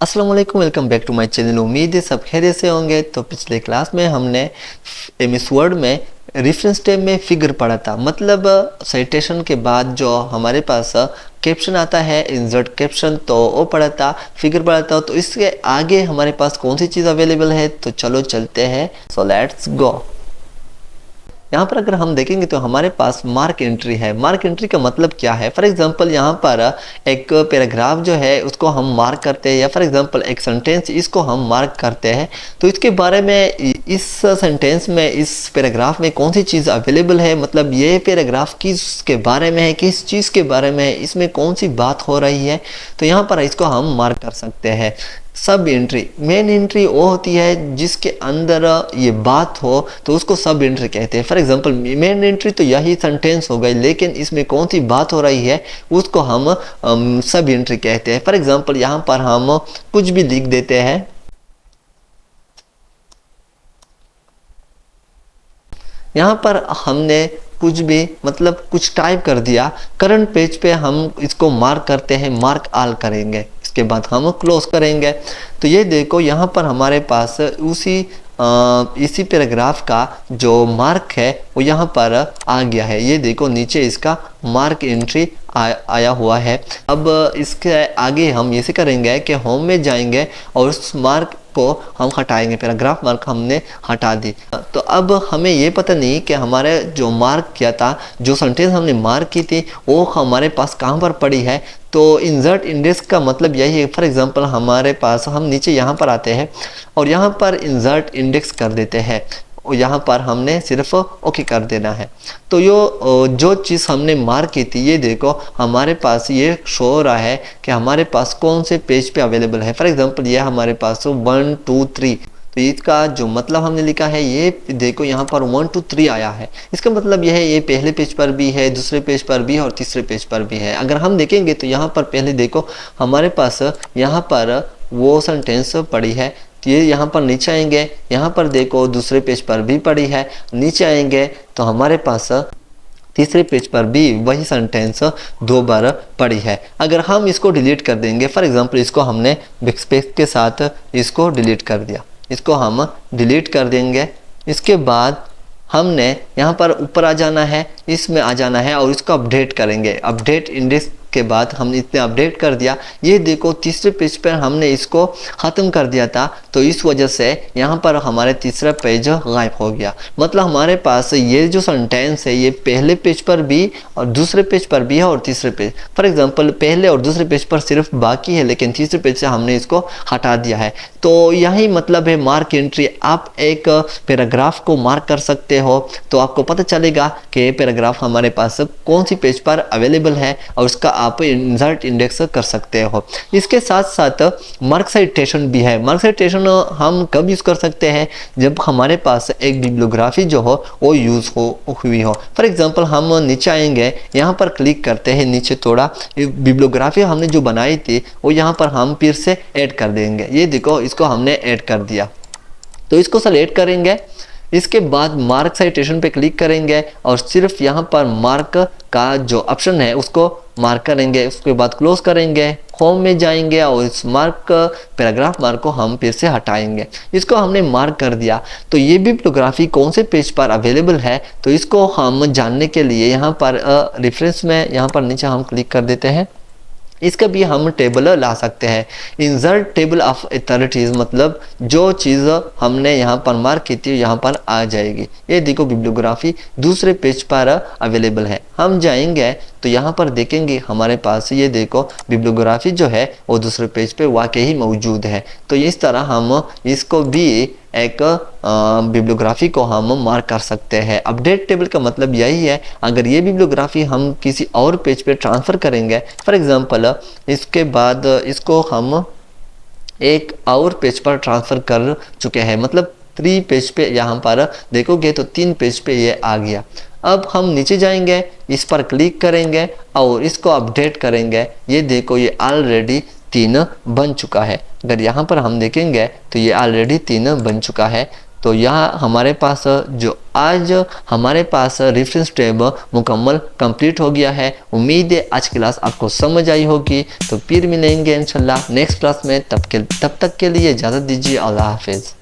अस्सलाम वालेकुम, welcome back to my channel. उम्मीद है सब खैरियत से होंगे। तो पिछले क्लास में हमने एमएस वर्ड में रेफरेंस टैब में फिगर पढ़ा था, मतलब साइटेशन के बाद जो हमारे पास कैप्शन आता है, इंसर्ट कैप्शन, तो वो पढ़ा था, फिगर पढ़ा था। तो इसके आगे हमारे पास कौन सी चीज़ अवेलेबल है, तो चलो चलते हैं। So let's go. यहाँ पर अगर हम देखेंगे तो हमारे पास मार्क एंट्री है। मार्क एंट्री का मतलब क्या है? फॉर एग्जांपल यहाँ पर एक पैराग्राफ जो है उसको हम मार्क करते हैं, या फॉर एग्जांपल एक सेंटेंस इसको हम मार्क करते हैं, तो इसके बारे में इस सेंटेंस में, इस पैराग्राफ में कौन सी चीज़ अवेलेबल है, मतलब ये पैराग्राफ किसके बारे में है, किस चीज़ के बारे में है, इसमें कौन सी बात हो रही है, तो यहाँ पर इसको हम मार्क कर सकते हैं। सब एंट्री, मेन एंट्री वो होती है जिसके अंदर ये बात हो तो उसको सब एंट्री कहते हैं। फॉर एग्जांपल मेन एंट्री तो यही सेंटेंस हो गई, लेकिन इसमें कौन सी बात हो रही है उसको हम सब एंट्री कहते हैं। फॉर एग्जांपल यहाँ पर हम कुछ भी लिख देते हैं। यहाँ पर हमने कुछ भी, मतलब कुछ टाइप कर दिया। करंट पेज पे हम इसको मार्क करते हैं, मार्क ऑल करेंगे, इसके बाद हम क्लोज करेंगे। तो ये देखो यहाँ पर हमारे पास इसी पैराग्राफ का जो मार्क है वो यहाँ पर आ गया है। ये देखो नीचे इसका मार्क एंट्री आया हुआ है। अब इसके आगे हम ऐसे करेंगे कि होम में जाएंगे और उस मार्क को हम हटाएंगे। पैराग्राफ मार्क हमने हटा दी। तो अब हमें ये पता नहीं कि हमारे जो मार्क किया था, जो सेंटेंस हमने मार्क की थी, वो हमारे पास कहाँ पर पड़ी है। तो इंसर्ट इंडेक्स का मतलब यही है। फॉर एग्जांपल हमारे पास, हम नीचे यहाँ पर आते हैं और यहाँ पर इंसर्ट इंडेक्स कर देते हैं, और यहाँ पर हमने सिर्फ ओके कर देना है। तो जो चीज़ हमने मार्क की थी, ये देखो हमारे पास ये शो हो रहा है कि हमारे पास कौन से पेज पे अवेलेबल है। फॉर एग्जांपल ये हमारे पास 1 2 3, तो इसका जो मतलब हमने लिखा है, ये देखो यहाँ पर 1 2 3 आया है। इसका मतलब यह है ये पहले पेज पर भी है, दूसरे पेज पर भी और तीसरे पेज पर भी है। अगर हम देखेंगे तो यहाँ पर पहले देखो हमारे पास यहाँ पर वो सेंटेंस पड़ी है, ये यहाँ पर नीचे आएंगे, यहाँ पर देखो दूसरे पेज पर भी पड़ी है, नीचे आएंगे तो हमारे पास तीसरे पेज पर भी वही सेंटेंस 2 बार पड़ी है। अगर हम इसको डिलीट कर देंगे, फॉर एग्जांपल इसको हमने बैकस्पेस के साथ इसको डिलीट कर दिया, इसको हम डिलीट कर देंगे। इसके बाद हमने यहाँ पर ऊपर आ जाना है, इसमें आ जाना है और इसको अपडेट करेंगे। अपडेट इंडेक्स के बाद हमने इतने अपडेट कर दिया। ये देखो तीसरे पेज पर हमने इसको ख़त्म कर दिया था, तो इस वजह से यहाँ पर हमारे तीसरा पेज गायब हो गया। मतलब हमारे पास ये जो सेंटेंस है ये पहले पेज पर भी और दूसरे पेज पर भी है और तीसरे पेज। फॉर एग्जांपल पहले और दूसरे पेज पर सिर्फ बाकी है, लेकिन तीसरे पेज से हमने इसको हटा दिया है। तो यही मतलब है मार्क एंट्री। आप एक पैराग्राफ को मार्क कर सकते हो तो आपको पता चलेगा कि पैराग्राफ हमारे पास कौन सी पेज पर अवेलेबल है और उसका आप इंसर्ट इंडेक्स कर सकते हो। इसके साथ साथ मार्क साइटेशन भी है। मार्क साइटेशन हम कब यूज़ कर सकते हैं? जब हमारे पास एक बिब्लियोग्राफी जो हो वो यूज़ हुई हो। फॉर एग्जांपल हम नीचे आएंगे, यहाँ पर क्लिक करते हैं, नीचे थोड़ा बिब्लियोग्राफी हमने जो बनाई थी वो यहाँ पर हम फिर से ऐड कर देंगे। ये देखो इसको हमने ऐड कर दिया, तो इसको सेलेक्ट करेंगे। इसके बाद मार्क साइटेशन पे क्लिक करेंगे और सिर्फ यहाँ पर मार्क का जो ऑप्शन है उसको मार्क करेंगे। उसके बाद क्लोज करेंगे, होम में जाएंगे और इस मार्क पैराग्राफ मार्क को हम फिर से हटाएंगे। इसको हमने मार्क कर दिया। तो ये बिब्लियोग्राफी कौन से पेज पर अवेलेबल है, तो इसको हम जानने के लिए यहाँ पर रेफरेंस में यहाँ पर नीचे हम क्लिक कर देते हैं। इसका भी हम टेबल ला सकते हैं। इंसर्ट टेबल ऑफ अथॉरिटीज़, मतलब जो चीज़ हमने यहाँ पर मार्क की थी यहाँ पर आ जाएगी। ये देखो बिब्लियोग्राफी दूसरे पेज पर अवेलेबल है। हम जाएंगे तो यहाँ पर देखेंगे हमारे पास ये देखो बिब्लियोग्राफी जो है वो दूसरे पेज पे वाकई ही मौजूद है। तो इस तरह हम इसको भी एक बिब्लियोग्राफी को हम मार्क कर सकते हैं। अपडेट टेबल का मतलब यही है, अगर ये बिब्लियोग्राफी हम किसी और पेज पे ट्रांसफ़र करेंगे, फॉर एग्जांपल इसके बाद इसको हम एक और पेज पर ट्रांसफ़र कर चुके हैं, मतलब 3 पेज पे यहाँ पर देखोगे तो 3 पेज पे ये आ गया। अब हम नीचे जाएंगे, इस पर क्लिक करेंगे और इसको अपडेट करेंगे। ये देखो ये ऑलरेडी 3 बन चुका है। अगर यहाँ पर हम देखेंगे तो ये ऑलरेडी 3 बन चुका है। तो यहाँ हमारे पास जो आज हमारे पास रेफरेंस टैब मुकम्मल कंप्लीट हो गया है। उम्मीद है आज क्लास आपको समझ आई होगी। तो फिर मिलेंगे इंशाल्लाह नेक्स्ट क्लास में, तब तक के लिए इजाज़त दीजिए। अल्लाह हाफिज़।